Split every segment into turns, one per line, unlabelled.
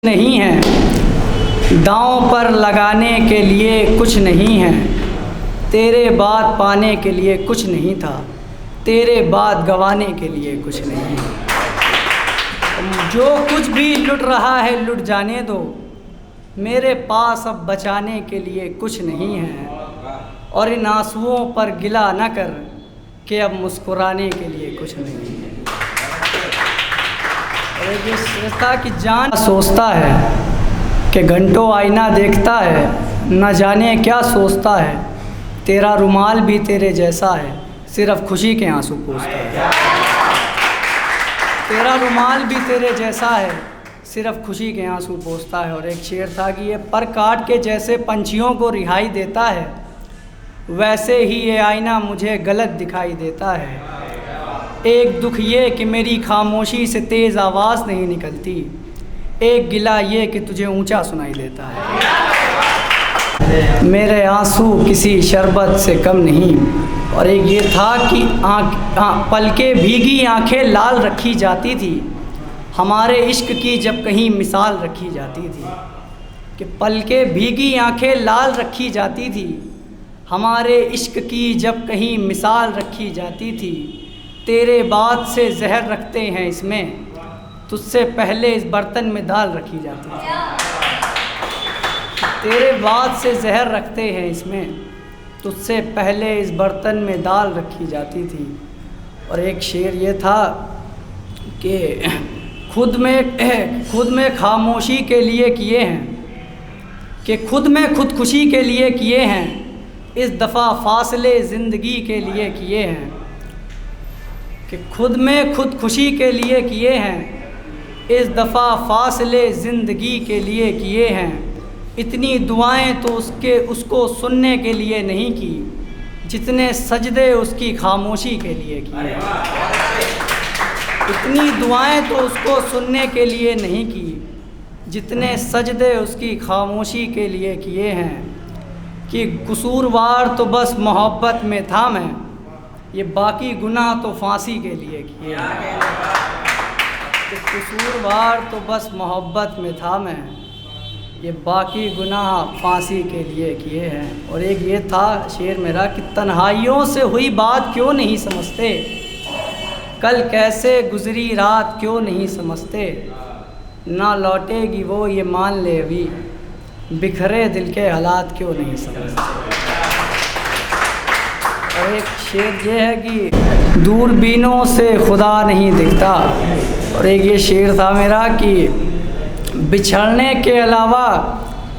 नहीं है, दांव पर लगाने के लिए कुछ नहीं है, तेरे बाद पाने के लिए कुछ नहीं था, तेरे बाद गंवाने के लिए कुछ नहीं है। जो कुछ भी लुट रहा है लुट जाने दो, मेरे पास अब बचाने के लिए कुछ नहीं है। और इन आंसुओं पर गिला न कर कि अब मुस्कुराने के लिए कुछ नहीं है। और ये सोचता कि जान सोचता है कि घंटों आईना देखता है, न जाने क्या सोचता है, तेरा रुमाल भी तेरे जैसा है, सिर्फ खुशी के आंसू पोंछता है। तेरा रुमाल भी तेरे जैसा है, सिर्फ खुशी के आंसू पोंछता है। और एक शेर था कि ये पर काट के जैसे पंछियों को रिहाई देता है, वैसे ही ये आईना मुझे गलत दिखाई देता है। एक दुख ये कि मेरी खामोशी से तेज़ आवाज़ नहीं निकलती, एक गिला ये कि तुझे ऊंचा सुनाई देता है। मेरे आंसू किसी शरबत से कम नहीं। और एक ये था कि पलके भीगी आंखें लाल रखी जाती थी, हमारे इश्क की जब कहीं मिसाल रखी जाती थी। कि पलके भीगी आंखें लाल रखी जाती थी, हमारे इश्क की जब कहीं मिसाल रखी जाती थी। तेरे बाद से जहर रखते हैं इसमें, तुझसे पहले इस बर्तन में दाल रखी जाती थी। तेरे बाद से जहर रखते हैं इसमें, तुझसे पहले इस बर्तन में दाल रखी जाती थी। और एक शेर ये था कि खुद में खामोशी के लिए किए हैं, कि खुद में खुदकुशी के लिए किए हैं, इस दफ़ा फासले ज़िंदगी के लिए किए हैं। कि खुद में खुदकुशी के लिए किए हैं, इस दफ़ा फासले ज़िंदगी के लिए किए हैं। इतनी दुआएं तो उसको सुनने के लिए नहीं की, जितने सजदे उसकी खामोशी के लिए किए हैं। इतनी दुआएं तो उसको सुनने के लिए नहीं की, जितने सजदे उसकी खामोशी के लिए किए हैं। कि कसूरवार तो बस मोहब्बत में था मैं, ये बाकी गुनाह तो फांसी के लिए किए हैं। कि कसूरवार तो बस मोहब्बत में था मैं, ये बाकी गुनाह फांसी के लिए किए हैं। और एक ये था शेर मेरा कि तन्हाइयों से हुई बात क्यों नहीं समझते, कल कैसे गुजरी रात क्यों नहीं समझते, ना लौटेगी वो ये मान ले अभी, बिखरे दिल के हालात क्यों नहीं समझते। और एक शेर ये है कि दूरबीनों से खुदा नहीं दिखता। और एक ये शेर था मेरा कि बिछड़ने के अलावा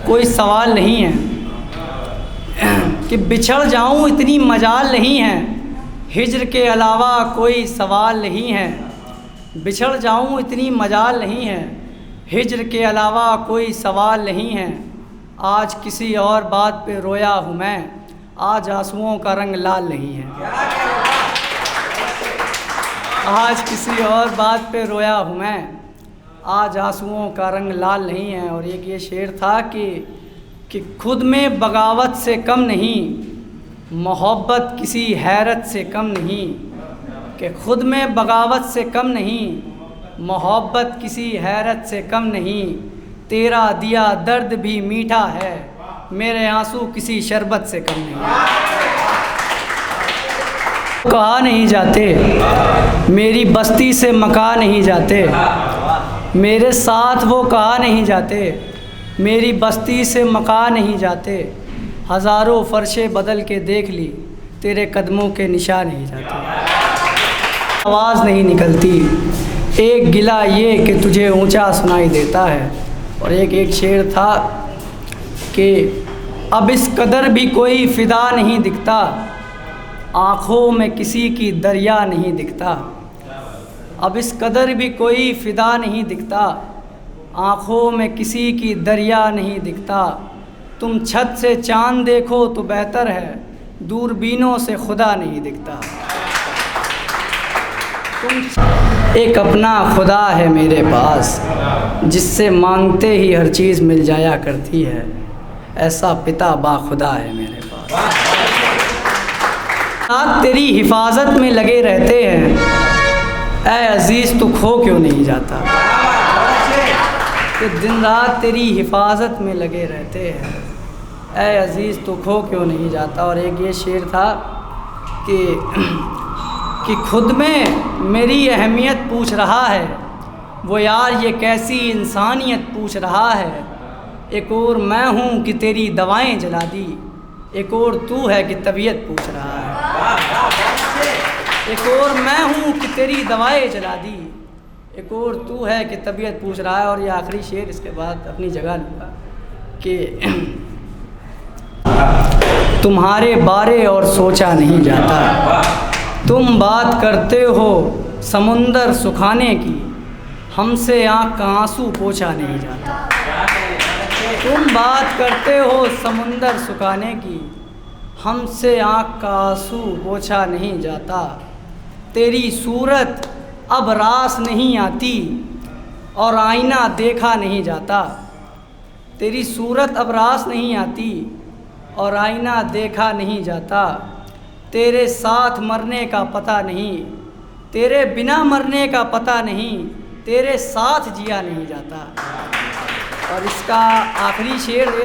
कोई सवाल नहीं है, कि बिछड़ जाऊं इतनी मजाल नहीं है, हिज्र के अलावा कोई सवाल नहीं है। बिछड़ जाऊं इतनी मजाल नहीं है, हिज्र के अलावा कोई सवाल नहीं है। आज किसी और बात पे रोया हूँ मैं, आज आंसुओं का रंग लाल नहीं है। आज किसी और बात पे रोया हूँ मैं, आज आंसुओं का रंग लाल नहीं है। और एक ये शेर था कि खुद में बगावत से कम नहीं, मोहब्बत किसी हैरत से कम नहीं। कि खुद में बगावत से कम नहीं, मोहब्बत किसी हैरत से कम नहीं। तेरा दिया दर्द भी मीठा है, मेरे आंसू किसी शरबत से कम नहीं। कहा नहीं जाते, मेरी बस्ती से मका नहीं जाते, मेरे साथ वो कहा नहीं जाते, मेरी बस्ती से मका नहीं जाते। हज़ारों फर्शे बदल के देख ली, तेरे कदमों के निशान नहीं जाते। आवाज़ नहीं निकलती, एक गिला ये कि तुझे ऊंचा सुनाई देता है। और एक शेर था कि अब इस कदर भी कोई फ़िदा नहीं दिखता, आँखों में किसी की दरिया नहीं दिखता। अब इस कदर भी कोई फ़िदा नहीं दिखता, आँखों में किसी की दरिया नहीं दिखता। तुम छत से चाँद देखो तो बेहतर है, दूरबीनों से खुदा नहीं दिखता। एक अपना खुदा है मेरे पास, जिससे मांगते ही हर चीज़ मिल जाया करती है, ऐसा पिता बाखुदा है मेरे पास। साथ तेरी हिफाजत में लगे रहते हैं, ऐ अजीज़ तू खो क्यों नहीं जाता। कि दिन रात तेरी हिफाजत में लगे रहते हैं। ऐ अज़ीज़ तू खो क्यों नहीं जाता। और एक ये शेर था कि खुद में मेरी अहमियत पूछ रहा है वो यार ये कैसी इंसानियत पूछ रहा है। एक और मैं हूँ कि तेरी दवाएं जला दी, एक और तू है कि तबीयत पूछ रहा है। एक और मैं हूँ कि तेरी दवाएं जला दी, एक और तू है कि तबीयत पूछ रहा है। और ये आखिरी शेर इसके बाद अपनी जगह लूँगा कि तुम्हारे बारे और सोचा नहीं जाता, तुम बात करते हो समुंदर सुखाने की, हमसे आँख का आंसू पोंछा नहीं जाता। तुम बात करते हो समुंदर सुखाने की, हमसे आँख का आंसू पोंछा नहीं जाता। तेरी सूरत अब रास नहीं आती और आईना देखा नहीं जाता। तेरी सूरत अब रास नहीं आती और आईना देखा नहीं जाता। तेरे साथ मरने का पता नहीं, तेरे बिना मरने का पता नहीं, तेरे साथ जिया नहीं जाता। और इसका आखिरी शेर